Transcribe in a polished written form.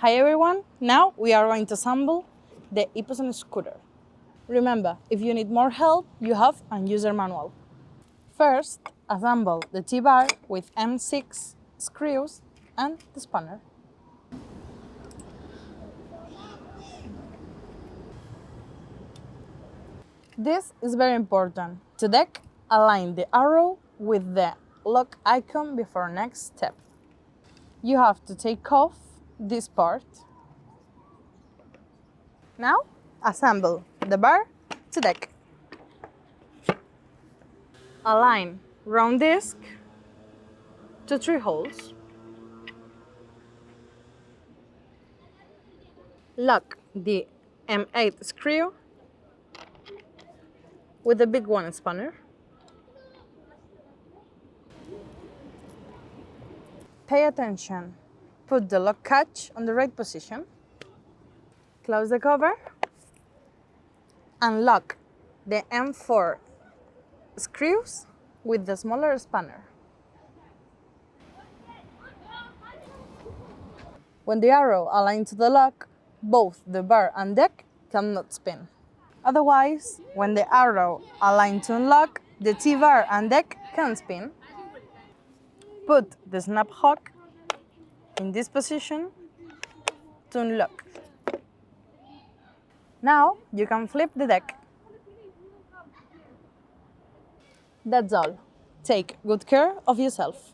Hi everyone, now we are going to assemble the Ipozon scooter. Remember, if you need more help, you have a user manual. First, assemble the Tbar with M6 screws and the spanner. This is very important. To deck, align the arrow with the lock icon before next step. You have to take off this part. Now, assemble the bar to deck. Align round disc to 3 holes. Lock the M8 screw with the big one spanner. Pay attention. Put the lock catch on the right position. Close the cover and lock the M4 screws with the smaller spanner. When the arrow aligns to the lock, both the bar and deck cannot spin. Otherwise, when the arrow aligns to unlock, the T-bar and deck can spin. Put the snap hook in this position to unlock. Now you can flip the deck. That's all. Take good care of yourself.